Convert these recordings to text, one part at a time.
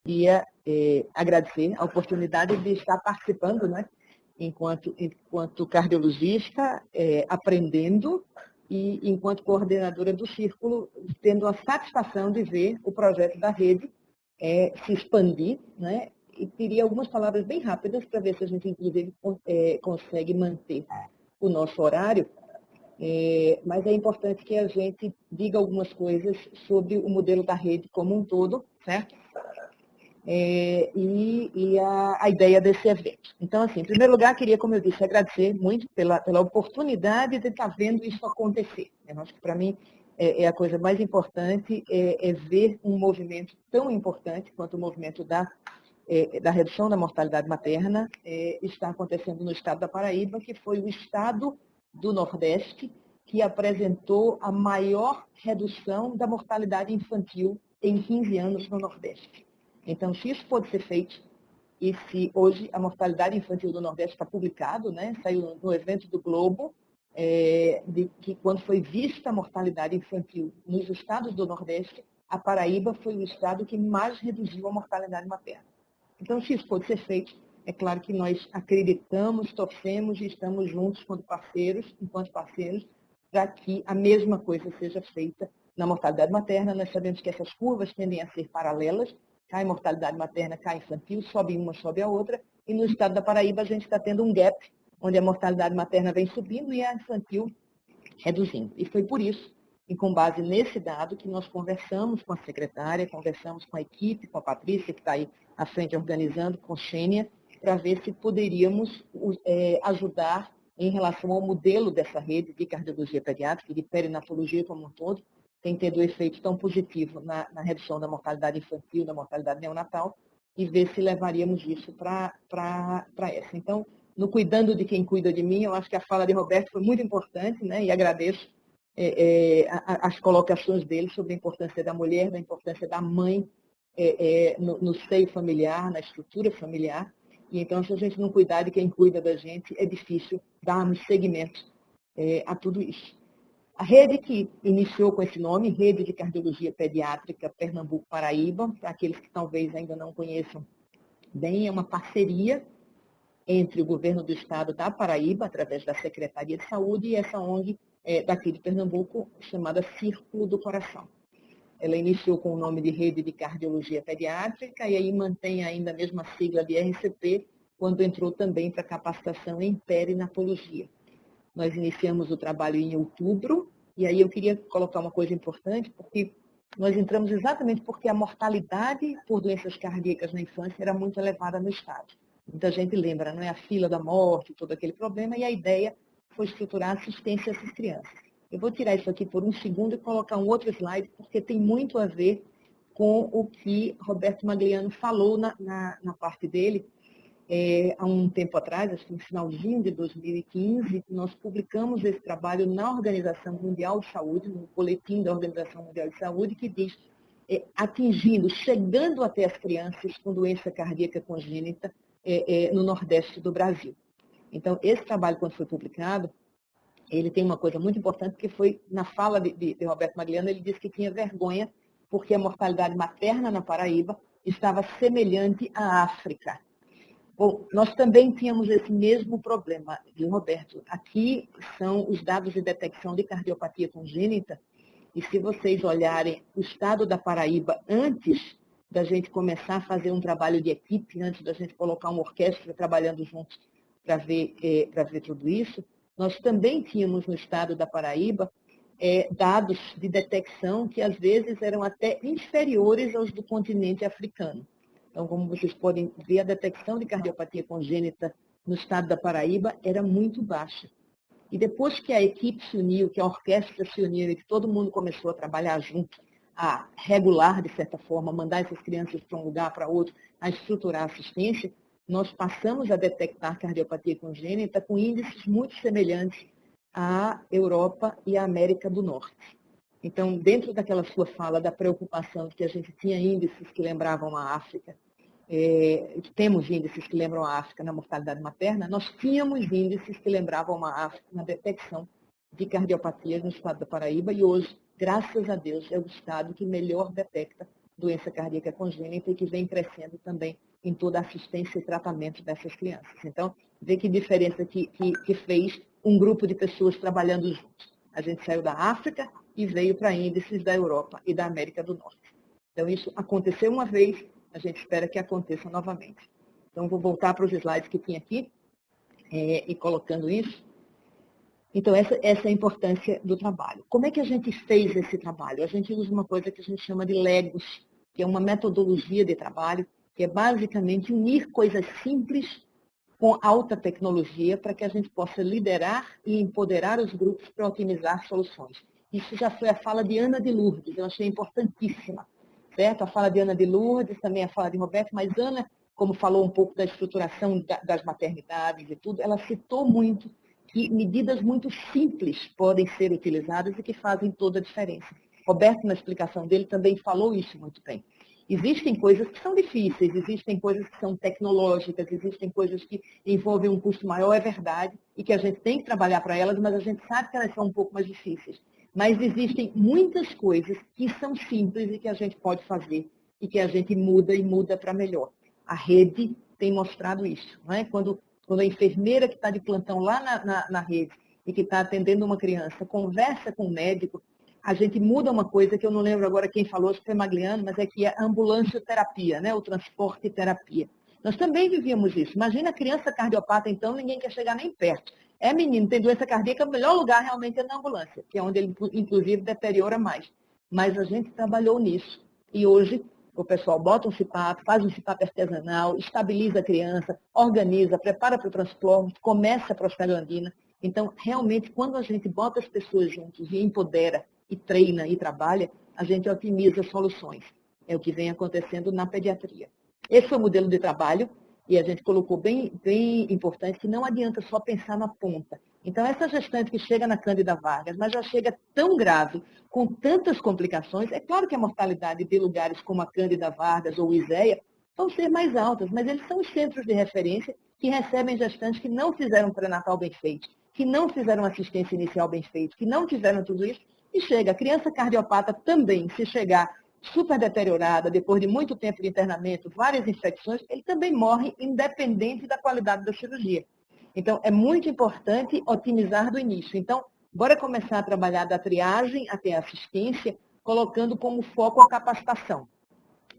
queria agradecer a oportunidade de estar participando, né, enquanto cardiologista, aprendendo, e enquanto coordenadora do Círculo, tendo a satisfação de ver o projeto da rede se expandir, né? E queria algumas palavras bem rápidas para ver se a gente, inclusive, consegue manter o nosso horário. Mas é importante que a gente diga algumas coisas sobre o modelo da rede como um todo, certo? E a ideia desse evento. Então, assim, em primeiro lugar, queria, como eu disse, agradecer muito pela oportunidade de estar vendo isso acontecer. Eu acho que, para mim, a coisa mais importante é ver um movimento tão importante quanto o movimento da redução da mortalidade materna está acontecendo no estado da Paraíba, que foi o estado do Nordeste que apresentou a maior redução da mortalidade infantil em 15 anos no Nordeste. Então, se isso pode ser feito, e se hoje a mortalidade infantil do Nordeste está publicado, né, saiu no evento do Globo, de que quando foi vista a mortalidade infantil nos estados do Nordeste, a Paraíba foi o estado que mais reduziu a mortalidade materna. Então, se isso pode ser feito, é claro que nós acreditamos, torcemos e estamos juntos enquanto parceiros, para que a mesma coisa seja feita na mortalidade materna. Nós sabemos que essas curvas tendem a ser paralelas, cai mortalidade materna, cai infantil, sobe uma, sobe a outra, e no estado da Paraíba a gente está tendo um gap, onde a mortalidade materna vem subindo e a infantil reduzindo. E foi por isso, e com base nesse dado, que nós conversamos com a secretária, conversamos com a equipe, com a Patrícia, que está aí à frente organizando, com a Xênia, para ver se poderíamos ajudar em relação ao modelo dessa rede de cardiologia pediátrica e de perinatologia como um todo, tem tido efeito tão positivo na redução da mortalidade infantil, da mortalidade neonatal, e ver se levaríamos isso para essa. Então, no cuidando de quem cuida de mim, eu acho que a fala de Roberto foi muito importante, né? E agradeço as colocações dele sobre a importância da mulher, da importância da mãe no seio familiar, na estrutura familiar. E então, se a gente não cuidar de quem cuida da gente, é difícil darmos seguimento a tudo isso. A rede que iniciou com esse nome, Rede de Cardiologia Pediátrica Pernambuco-Paraíba, para aqueles que talvez ainda não conheçam bem, é uma parceria entre o governo do estado da Paraíba, através da Secretaria de Saúde, e essa ONG daqui de Pernambuco, chamada Círculo do Coração. Ela iniciou com o nome de Rede de Cardiologia Pediátrica e aí mantém ainda a mesma sigla de RCP, quando entrou também para capacitação em perinatologia. Nós iniciamos o trabalho em outubro, e aí eu queria colocar uma coisa importante, porque nós entramos exatamente porque a mortalidade por doenças cardíacas na infância era muito elevada no estado. Muita gente lembra, não é? A fila da morte, todo aquele problema, e a ideia foi estruturar assistência a essas crianças. Eu vou tirar isso aqui por um segundo e colocar um outro slide, porque tem muito a ver com o que Roberto Magliano falou na parte dele. Há um tempo atrás, acho que no finalzinho de 2015, nós publicamos esse trabalho na Organização Mundial de Saúde, no boletim da Organização Mundial de Saúde, que diz atingindo, chegando até as crianças com doença cardíaca congênita no Nordeste do Brasil. Então, esse trabalho, quando foi publicado, ele tem uma coisa muito importante, que foi, na fala de Roberto Magliano, ele disse que tinha vergonha porque a mortalidade materna na Paraíba estava semelhante à África. Bom, nós também tínhamos esse mesmo problema, viu, Roberto? Aqui são os dados de detecção de cardiopatia congênita, e se vocês olharem o estado da Paraíba antes da gente começar a fazer um trabalho de equipe, antes da gente colocar uma orquestra trabalhando juntos para ver tudo isso, nós também tínhamos no estado da Paraíba dados de detecção que às vezes eram até inferiores aos do continente africano. Então, como vocês podem ver, a detecção de cardiopatia congênita no estado da Paraíba era muito baixa. E depois que a equipe se uniu, que a orquestra se uniu e que todo mundo começou a trabalhar junto, a regular, de certa forma, mandar essas crianças para um lugar, para outro, a estruturar a assistência, nós passamos a detectar cardiopatia congênita com índices muito semelhantes à Europa e à América do Norte. Então, dentro daquela sua fala da preocupação de que a gente tinha índices que lembravam a África, temos índices que lembram a África na mortalidade materna, nós tínhamos índices que lembravam a África na detecção de cardiopatias no estado da Paraíba, e hoje, graças a Deus, é o estado que melhor detecta doença cardíaca congênita e que vem crescendo também em toda a assistência e tratamento dessas crianças. Então, vê que diferença que fez um grupo de pessoas trabalhando juntos. A gente saiu da África e veio para índices da Europa e da América do Norte. Então, isso aconteceu uma vez, a gente espera que aconteça novamente. Então, vou voltar para os slides que tinha aqui, e colocando isso. Então, essa é a importância do trabalho. Como é que a gente fez esse trabalho? A gente usa uma coisa que a gente chama de Legos, que é uma metodologia de trabalho, que é basicamente unir coisas simples com alta tecnologia para que a gente possa liderar e empoderar os grupos para otimizar soluções. Isso já foi a fala de Ana de Lourdes, eu achei importantíssima, certo? A fala de Ana de Lourdes, também a fala de Roberto, mas Ana, como falou um pouco da estruturação das maternidades e tudo, ela citou muito que medidas muito simples podem ser utilizadas e que fazem toda a diferença. Roberto, na explicação dele, também falou isso muito bem. Existem coisas que são difíceis, existem coisas que são tecnológicas, existem coisas que envolvem um custo maior, é verdade, e que a gente tem que trabalhar para elas, mas a gente sabe que elas são um pouco mais difíceis. Mas existem muitas coisas que são simples e que a gente pode fazer e que a gente muda e muda para melhor. A rede tem mostrado isso, não é? Quando a enfermeira que está de plantão lá na rede e que está atendendo uma criança conversa com o médico, a gente muda uma coisa que eu não lembro agora quem falou, acho que foi Magliano, mas é que é a ambulância-terapia, né? O transporte e terapia. Nós também vivíamos isso. Imagina a criança cardiopata, então, ninguém quer chegar nem perto. É menino, tem doença cardíaca, o melhor lugar realmente é na ambulância, que é onde ele, inclusive, deteriora mais. Mas a gente trabalhou nisso. E hoje, o pessoal bota um CPAP, faz um CPAP artesanal, estabiliza a criança, organiza, prepara para o transporte, começa a prostaglandina. Então, realmente, quando a gente bota as pessoas juntos e empodera, e treina e trabalha, a gente otimiza soluções. É o que vem acontecendo na pediatria. Esse foi o modelo de trabalho e a gente colocou bem importante que não adianta só pensar na ponta. Então, essa gestante que chega na Cândida Vargas, mas já chega tão grave, com tantas complicações, é claro que a mortalidade de lugares como a Cândida Vargas ou o ISEA vão ser mais altas, mas eles são os centros de referência que recebem gestantes que não fizeram pré-natal bem feito, que não fizeram assistência inicial bem feita, que não tiveram tudo isso, e chega. A criança cardiopata também, se chegar super deteriorada, depois de muito tempo de internamento, várias infecções, ele também morre independente da qualidade da cirurgia. Então, é muito importante otimizar do início. Então, bora começar a trabalhar da triagem até a assistência, colocando como foco a capacitação.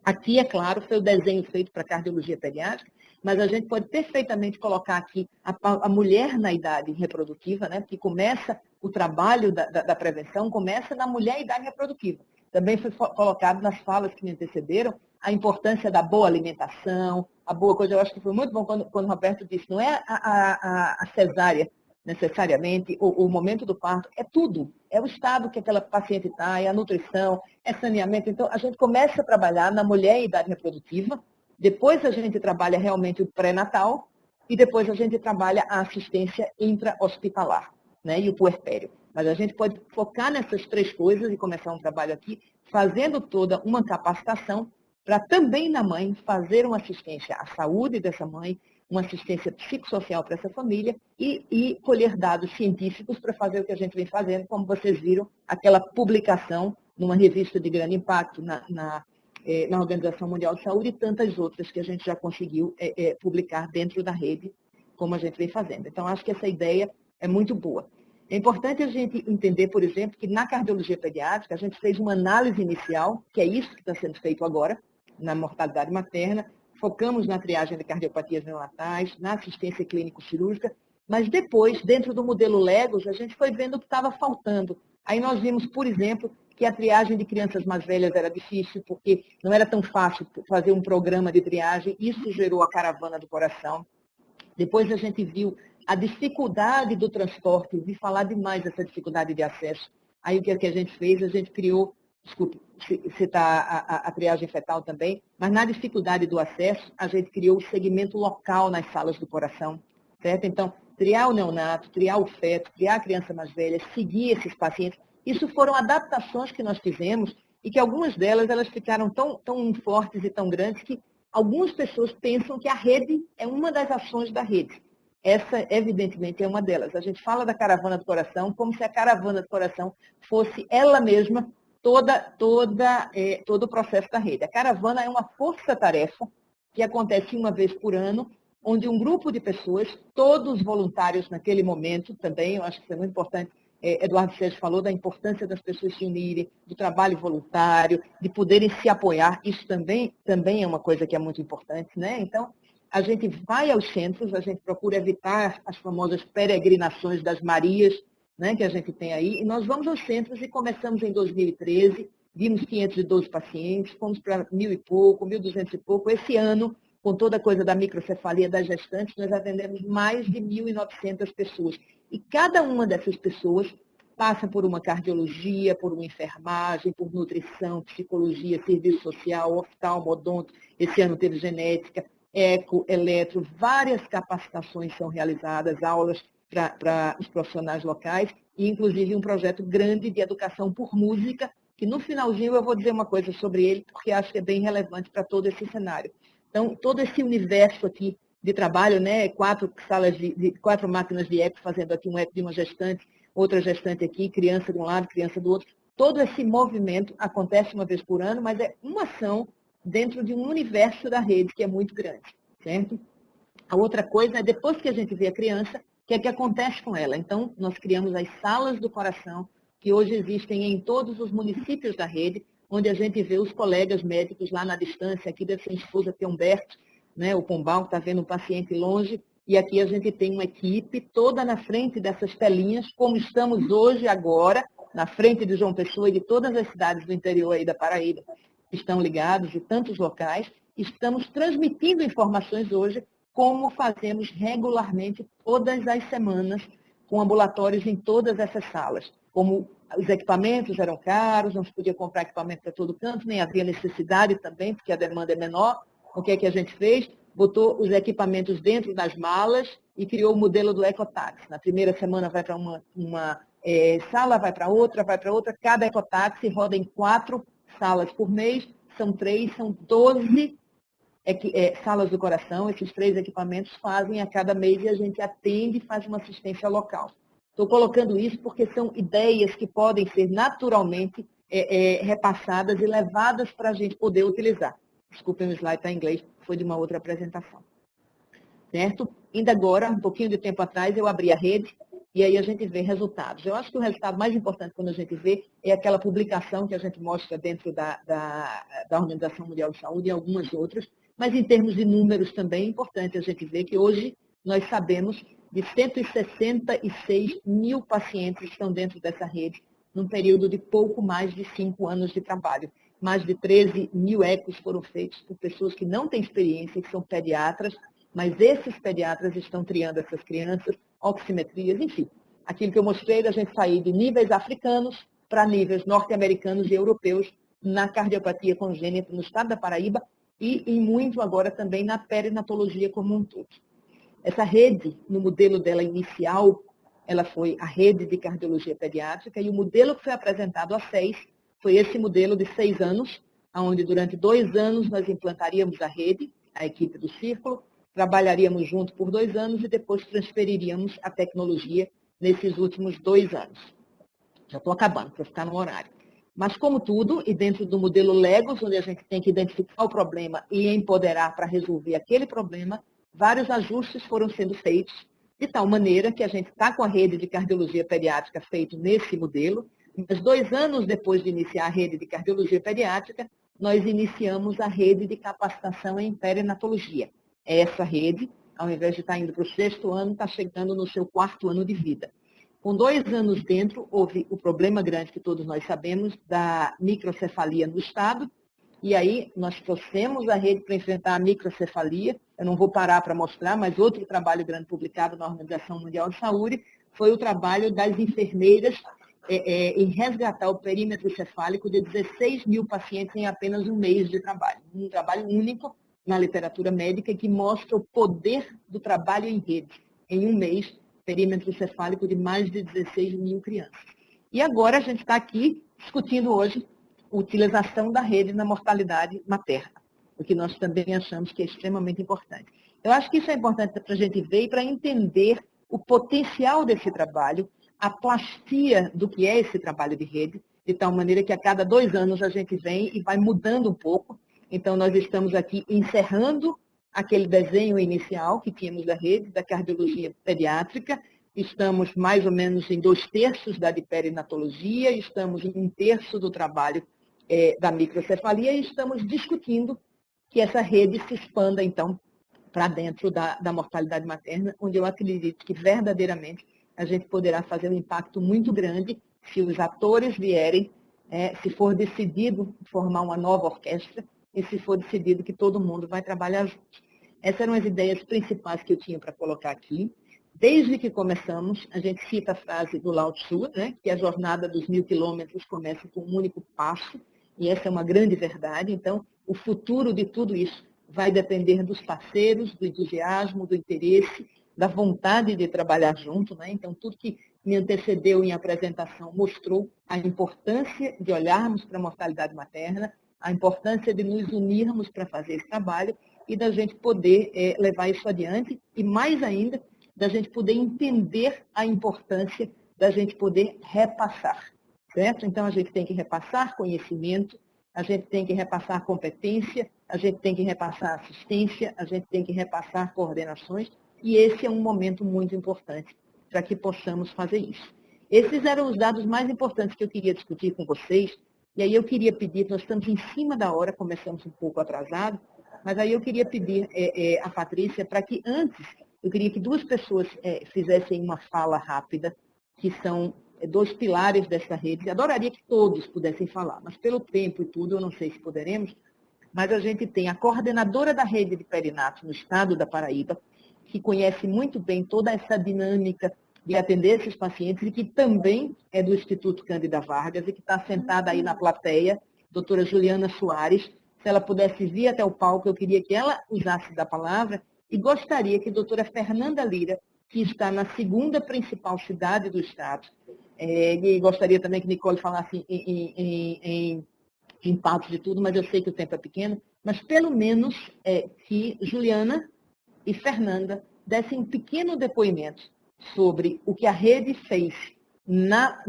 Aqui, é claro, foi o desenho feito para cardiologia pediátrica, mas a gente pode perfeitamente colocar aqui a mulher na idade reprodutiva, né? Porque começa o trabalho da prevenção, começa na mulher em idade reprodutiva. Também foi colocado nas falas que me antecederam a importância da boa alimentação, a boa coisa. Eu acho que foi muito bom quando o Roberto disse, não é a cesárea necessariamente, o momento do parto, é tudo. É o estado que aquela paciente está, é a nutrição, é saneamento. Então, a gente começa a trabalhar na mulher em idade reprodutiva, depois a gente trabalha realmente o pré-natal e depois a gente trabalha a assistência intra-hospitalar, né, e o puerpério. Mas a gente pode focar nessas três coisas e começar um trabalho aqui, fazendo toda uma capacitação para também na mãe fazer uma assistência à saúde dessa mãe, uma assistência psicossocial para essa família e colher dados científicos para fazer o que a gente vem fazendo, como vocês viram, aquela publicação numa revista de grande impacto na Organização Mundial de Saúde e tantas outras que a gente já conseguiu publicar dentro da rede, como a gente vem fazendo. Então, acho que essa ideia é muito boa. É importante a gente entender, por exemplo, que na cardiologia pediátrica a gente fez uma análise inicial, que é isso que está sendo feito agora, na mortalidade materna, focamos na triagem de cardiopatias neonatais, na assistência clínico-cirúrgica, mas depois, dentro do modelo Legos, a gente foi vendo o que estava faltando. Aí nós vimos, por exemplo, que a triagem de crianças mais velhas era difícil, porque não era tão fácil fazer um programa de triagem, isso gerou a caravana do coração. Depois a gente viu a dificuldade do transporte, vi falar demais dessa dificuldade de acesso. Aí o que a gente fez? A gente criou, desculpe, citar a triagem fetal também, mas na dificuldade do acesso, a gente criou o segmento local nas salas do coração, certo? Então, triar o neonato, triar o feto, triar a criança mais velha, seguir esses pacientes, isso foram adaptações que nós fizemos e que algumas delas elas ficaram tão fortes e tão grandes que algumas pessoas pensam que a rede é uma das ações da rede. Essa, evidentemente, é uma delas. A gente fala da caravana do coração como se a caravana do coração fosse ela mesma todo o processo da rede. A caravana é uma força-tarefa que acontece uma vez por ano, onde um grupo de pessoas, todos voluntários naquele momento também, eu acho que isso é muito importante. Eduardo Sérgio falou da importância das pessoas se unirem, do trabalho voluntário, de poderem se apoiar. Isso também é uma coisa que é muito importante, né? Então, a gente vai aos centros, a gente procura evitar as famosas peregrinações das Marias, né, que a gente tem aí, e nós vamos aos centros e começamos em 2013, vimos 512 pacientes, fomos para 1.000 e pouco, 1.200 e pouco. Esse ano, com toda a coisa da microcefalia das gestantes, nós atendemos mais de 1.900 pessoas. E cada uma dessas pessoas passa por uma cardiologia, por uma enfermagem, por nutrição, psicologia, serviço social, oftalmo, odonto. Esse ano teve genética, eco, eletro, várias capacitações são realizadas, aulas para os profissionais locais, e inclusive um projeto grande de educação por música, que no finalzinho eu vou dizer uma coisa sobre ele, porque acho que é bem relevante para todo esse cenário. Então, todo esse universo aqui de trabalho, né, 4 máquinas de eco, fazendo aqui um eco de uma gestante, outra gestante aqui, criança de um lado, criança do outro. Todo esse movimento acontece uma vez por ano, mas é uma ação dentro de um universo da rede que é muito grande, certo? A outra coisa é, depois que a gente vê a criança, o que é que acontece com ela? Então, nós criamos as salas do coração, que hoje existem em todos os municípios da rede, onde a gente vê os colegas médicos lá na distância. Aqui deve ser a esposa de Humberto, né, o Pombal, que está vendo um paciente longe, e aqui a gente tem uma equipe toda na frente dessas telinhas, como estamos hoje, agora, na frente de João Pessoa e de todas as cidades do interior aí da Paraíba, que estão ligados, de tantos locais. Estamos transmitindo informações hoje, como fazemos regularmente todas as semanas, com ambulatórios em todas essas salas. Como os equipamentos eram caros, não se podia comprar equipamento para todo canto, nem havia necessidade também, porque a demanda é menor. O que é que a gente fez? Botou os equipamentos dentro das malas e criou o modelo do ecotáxi. Na primeira semana vai para uma sala, vai para outra, cada ecotáxi roda em 4 salas por mês, são 3, são 12 salas do coração. Esses 3 equipamentos fazem a cada mês e a gente atende e faz uma assistência local. Estou colocando isso porque são ideias que podem ser naturalmente repassadas e levadas para a gente poder utilizar. Desculpem, o slide está em inglês, foi de uma outra apresentação. Certo? Ainda agora, um pouquinho de tempo atrás, eu abri a rede e aí a gente vê resultados. Eu acho que o resultado mais importante quando a gente vê é aquela publicação que a gente mostra dentro da Organização Mundial de Saúde e algumas outras, mas em termos de números também é importante a gente ver que hoje nós sabemos de 166 mil pacientes que estão dentro dessa rede, num período de pouco mais de 5 anos de trabalho. Mais de 13 mil ecos foram feitos por pessoas que não têm experiência, que são pediatras, mas esses pediatras estão triando essas crianças, oximetrias, enfim. Aquilo que eu mostrei, da gente sair de níveis africanos para níveis norte-americanos e europeus na cardiopatia congênita no estado da Paraíba e em muito agora também na perinatologia como um todo. Essa rede, no modelo dela inicial, ela foi a rede de cardiologia pediátrica, e o modelo que foi apresentado a 6 foi esse modelo de 6 anos, onde durante 2 anos nós implantaríamos a rede, a equipe do Círculo, trabalharíamos junto por 2 anos e depois transferiríamos a tecnologia nesses últimos 2 anos. Já estou acabando, para ficar no horário. Mas, como tudo, e dentro do modelo Legos, onde a gente tem que identificar o problema e empoderar para resolver aquele problema, vários ajustes foram sendo feitos, de tal maneira que a gente está com a rede de cardiologia pediátrica feito nesse modelo, mas 2 anos depois de iniciar a rede de cardiologia pediátrica, nós iniciamos a rede de capacitação em perinatologia. Essa rede, ao invés de estar indo para o 6º ano, está chegando no seu 4º ano de vida. Com 2 anos dentro, houve o problema grande que todos nós sabemos da microcefalia no estado, e aí nós trouxemos a rede para enfrentar a microcefalia. Eu não vou parar para mostrar, mas outro trabalho grande publicado na Organização Mundial de Saúde foi o trabalho das enfermeiras em resgatar o perímetro cefálico de 16 mil pacientes em apenas um mês de trabalho. Um trabalho único na literatura médica que mostra o poder do trabalho em rede. Em um mês, perímetro cefálico de mais de 16 mil crianças. E agora a gente está aqui discutindo hoje a utilização da rede na mortalidade materna, o que nós também achamos que é extremamente importante. Eu acho que isso é importante para a gente ver e para entender o potencial desse trabalho, a plastia do que é esse trabalho de rede, de tal maneira que a cada 2 anos a gente vem e vai mudando um pouco. Então, nós estamos aqui encerrando aquele desenho inicial que tínhamos da rede, da cardiologia pediátrica. Estamos mais ou menos em 2/3 da de perinatologia, estamos em 1/3 do trabalho da microcefalia e estamos discutindo que essa rede se expanda, então, para dentro da mortalidade materna, onde eu acredito que verdadeiramente a gente poderá fazer um impacto muito grande se os atores vierem, se for decidido formar uma nova orquestra e se for decidido que todo mundo vai trabalhar junto. Essas eram as ideias principais que eu tinha para colocar aqui. Desde que começamos, a gente cita a frase do Lao Tzu, né, que a jornada dos 1000 quilômetros começa com um único passo, e essa é uma grande verdade. Então, o futuro de tudo isso vai depender dos parceiros, do entusiasmo, do interesse, da vontade de trabalhar junto, né? Então, tudo que me antecedeu em apresentação mostrou a importância de olharmos para a mortalidade materna, a importância de nos unirmos para fazer esse trabalho e da gente poder levar isso adiante e, mais ainda, da gente poder entender a importância da gente poder repassar, certo? Então, a gente tem que repassar conhecimento, a gente tem que repassar competência, a gente tem que repassar assistência, a gente tem que repassar coordenações, e esse é um momento muito importante para que possamos fazer isso. Esses eram os dados mais importantes que eu queria discutir com vocês, e aí eu queria pedir, nós estamos em cima da hora, começamos um pouco atrasado, mas aí eu queria pedir a Patrícia para que antes, eu queria que 2 pessoas fizessem uma fala rápida, que são 2 pilares dessa rede. Adoraria que todos pudessem falar, mas pelo tempo e tudo, eu não sei se poderemos, mas a gente tem a coordenadora da rede de perinato no estado da Paraíba, que conhece muito bem toda essa dinâmica de atender esses pacientes e que também é do Instituto Cândida Vargas e que está sentada aí na plateia, doutora Juliana Soares. Se ela pudesse vir até o palco, eu queria que ela usasse da palavra e gostaria que a doutora Fernanda Lira, que está na 2ª principal cidade do estado, e gostaria também que Nicole falasse em partes de tudo, mas eu sei que o tempo é pequeno, mas pelo menos que Juliana e Fernanda dessem um pequeno depoimento sobre o que a rede fez na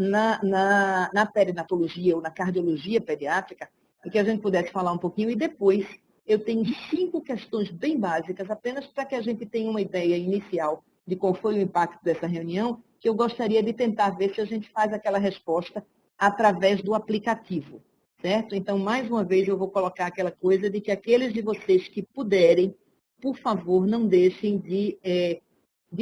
perinatologia ou na cardiologia pediátrica, e que a gente pudesse falar um pouquinho, e depois eu tenho 5 questões bem básicas, apenas para que a gente tenha uma ideia inicial de qual foi o impacto dessa reunião, que eu gostaria de tentar ver se a gente faz aquela resposta através do aplicativo, certo? Então, mais uma vez, eu vou colocar aquela coisa de que aqueles de vocês que puderem, por favor, não deixem de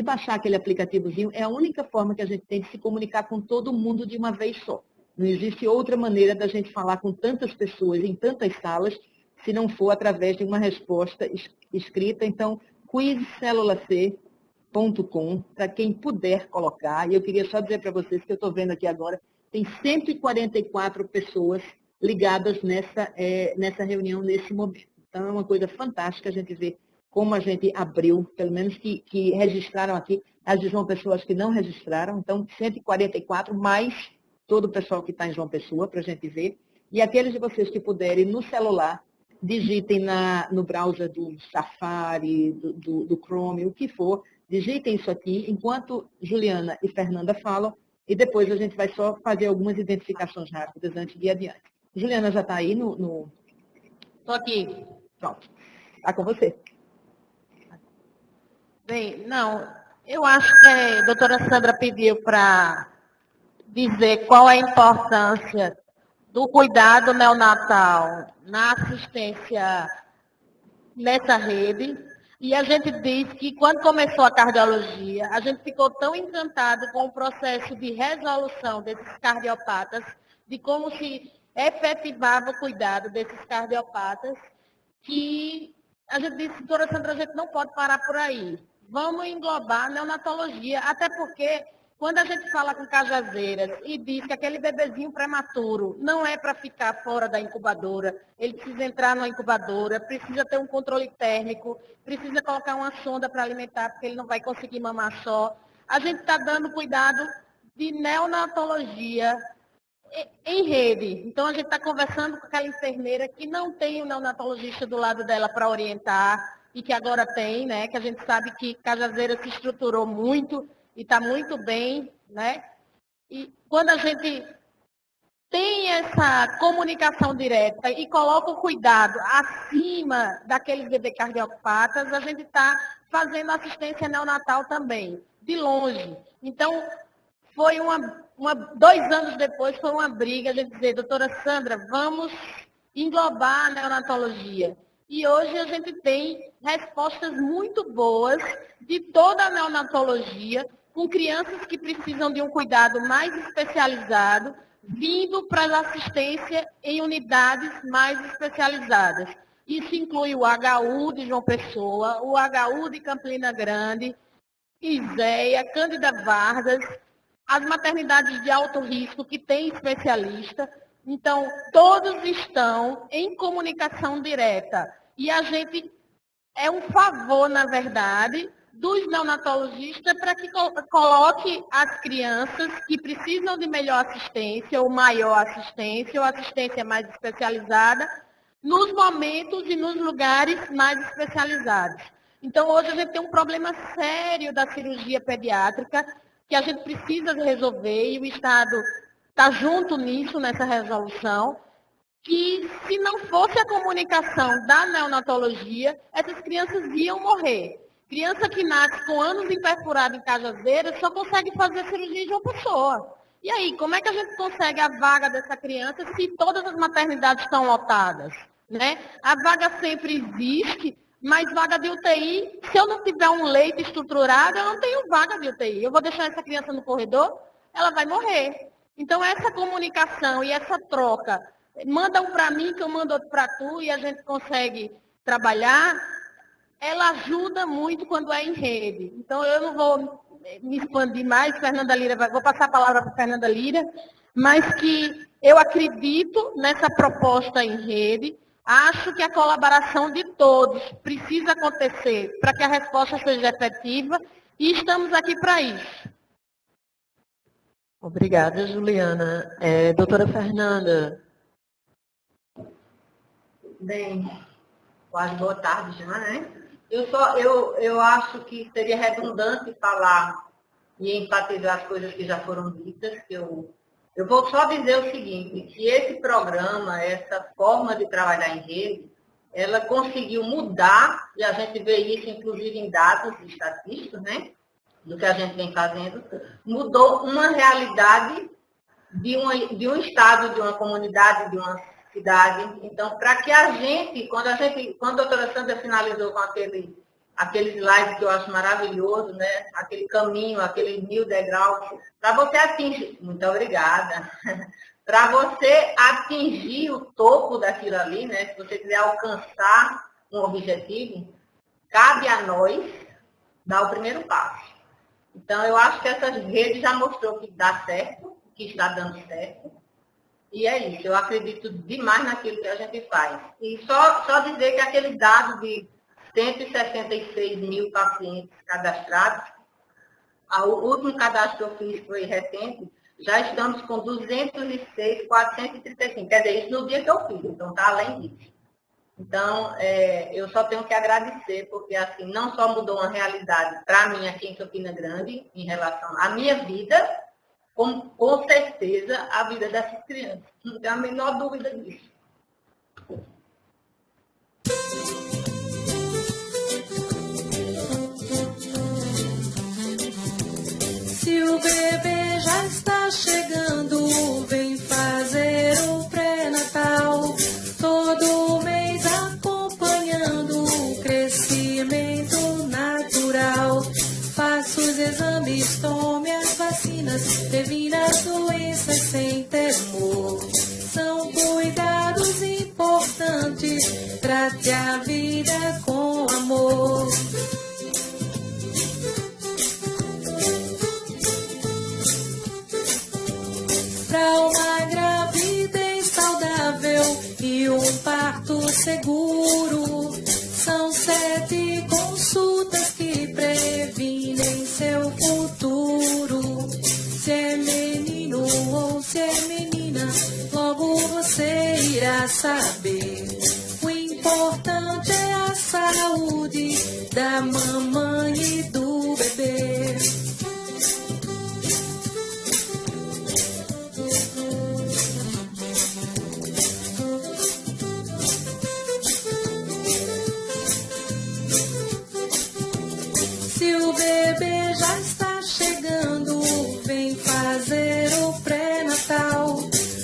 baixar aquele aplicativozinho. É a única forma que a gente tem de se comunicar com todo mundo de uma vez só. Não existe outra maneira da gente falar com tantas pessoas em tantas salas, se não for através de uma resposta escrita. Então, quizcelulac.com, para quem puder colocar. E eu queria só dizer para vocês que eu estou vendo aqui agora, tem 144 pessoas ligadas nessa reunião, nesse momento. Então, é uma coisa fantástica a gente ver como a gente abriu, pelo menos que registraram aqui, as de João Pessoa que não registraram, então 144, mais todo o pessoal que está em João Pessoa, para a gente ver. E aqueles de vocês que puderem, no celular, digitem no browser do Safari, do Chrome, o que for, digitem isso aqui, enquanto Juliana e Fernanda falam, e depois a gente vai só fazer algumas identificações rápidas antes de ir adiante. Juliana já está aí no... Estou aqui. Pronto. Está com você. Bem, não, eu acho que a doutora Sandra pediu para dizer qual é a importância do cuidado neonatal na assistência nessa rede. E a gente diz que quando começou a cardiologia, a gente ficou tão encantado com o processo de resolução desses cardiopatas, de como se efetivava o cuidado desses cardiopatas, que a gente disse, doutora Sandra, a gente não pode parar por aí. Vamos englobar a neonatologia, até porque quando a gente fala com cajazeiras e diz que aquele bebezinho prematuro não é para ficar fora da incubadora, ele precisa entrar na incubadora, precisa ter um controle térmico, precisa colocar uma sonda para alimentar, porque ele não vai conseguir mamar só. A gente está dando cuidado de neonatologia em rede. Então, a gente está conversando com aquela enfermeira que não tem o neonatologista do lado dela para orientar, e que agora tem, né? Que a gente sabe que Cajazeira se estruturou muito e está muito bem, né? E quando a gente tem essa comunicação direta e coloca o cuidado acima daqueles bebês cardiopatas, a gente está fazendo assistência neonatal também, de longe. Então, foi 2 anos depois, foi uma briga de dizer, doutora Sandra, vamos englobar a neonatologia. E hoje a gente tem respostas muito boas de toda a neonatologia, com crianças que precisam de um cuidado mais especializado, vindo para a assistência em unidades mais especializadas. Isso inclui o HU de João Pessoa, o HU de Campina Grande, Iséia, Cândida Vargas, as maternidades de alto risco que têm especialista. Então, todos estão em comunicação direta. E a gente é um favor, na verdade, dos neonatologistas para que coloque as crianças que precisam de melhor assistência, ou maior assistência, ou assistência mais especializada, nos momentos e nos lugares mais especializados. Então, hoje a gente tem um problema sério da cirurgia pediátrica, que a gente precisa resolver, e o Estado está junto nisso, nessa resolução, que se não fosse a comunicação da neonatologia, essas crianças iam morrer. Criança que nasce com ânus imperfurado em Cajazeiras só consegue fazer cirurgia de uma pessoa. E aí, como é que a gente consegue a vaga dessa criança se todas as maternidades estão lotadas? Né? A vaga sempre existe, mas vaga de UTI, se eu não tiver um leito estruturado, eu não tenho vaga de UTI. Eu vou deixar essa criança no corredor, ela vai morrer. Então, essa comunicação e essa troca, manda um para mim, que eu mando outro para tu, e a gente consegue trabalhar, ela ajuda muito quando é em rede. Então, eu não vou me expandir mais, Fernanda Lira, vou passar a palavra para Fernanda Lira, mas que eu acredito nessa proposta em rede, acho que a colaboração de todos precisa acontecer para que a resposta seja efetiva, e estamos aqui para isso. Obrigada, Juliana. Doutora Fernanda. Bem, quase boa tarde já, né? Eu acho que seria redundante falar e enfatizar as coisas que já foram ditas. Eu vou só dizer o seguinte, que esse programa, essa forma de trabalhar em rede, ela conseguiu mudar, e a gente vê isso inclusive em dados estatísticos, né? Do que a gente vem fazendo, mudou uma realidade de um estado, de uma comunidade, de uma cidade. Então, para que a gente, quando a doutora Sandra finalizou com aquele slide que eu acho maravilhoso, né? Aquele caminho, aquele 1000 degraus, para você atingir, muito obrigada, para você atingir o topo daquilo ali, né? Se você quiser alcançar um objetivo, cabe a nós dar o primeiro passo. Então, eu acho que essa rede já mostrou que dá certo, que está dando certo. E é isso, eu acredito demais naquilo que a gente faz. E só dizer que aquele dado de 166 mil pacientes cadastrados, o último cadastro que eu fiz foi recente, já estamos com 206.435. Quer dizer, isso no dia que eu fiz, então está além disso. Então, eu só tenho que agradecer, porque assim, não só mudou uma realidade para mim aqui em Campina Grande, em relação à minha vida, como com certeza a vida dessas crianças. Não tenho a menor dúvida disso. Se o bebê já está chegando, vem fazer o pré-natal. Todo mês acompanhando o crescimento natural. Faça os exames, tome as vacinas, previna as doenças sem temor. São cuidados importantes, trate a vida com amor. Para uma gravidez saudável e um parto seguro, são 7 consultas que previnem seu futuro. Se é menino ou se é menina, logo você irá saber. O importante é a saúde da mamãe e do bebê. já está chegando, vem fazer o pré-natal.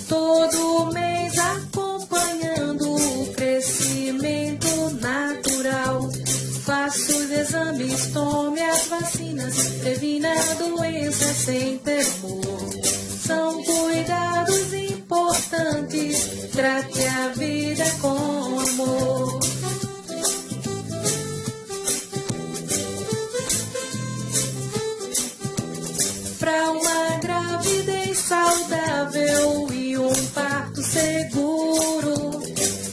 Todo mês acompanhando o crescimento natural. Faça os exames, tome as vacinas, previna a doença sem temor. São cuidados importantes, trate a vida com amor. Para uma gravidez saudável e um parto seguro,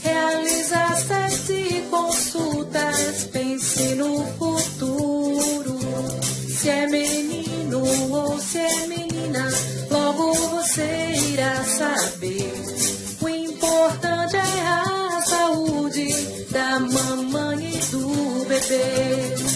realiza 7 consultas, pense no futuro. Se é menino ou se é menina, logo você irá saber. O importante é a saúde da mamãe e do bebê.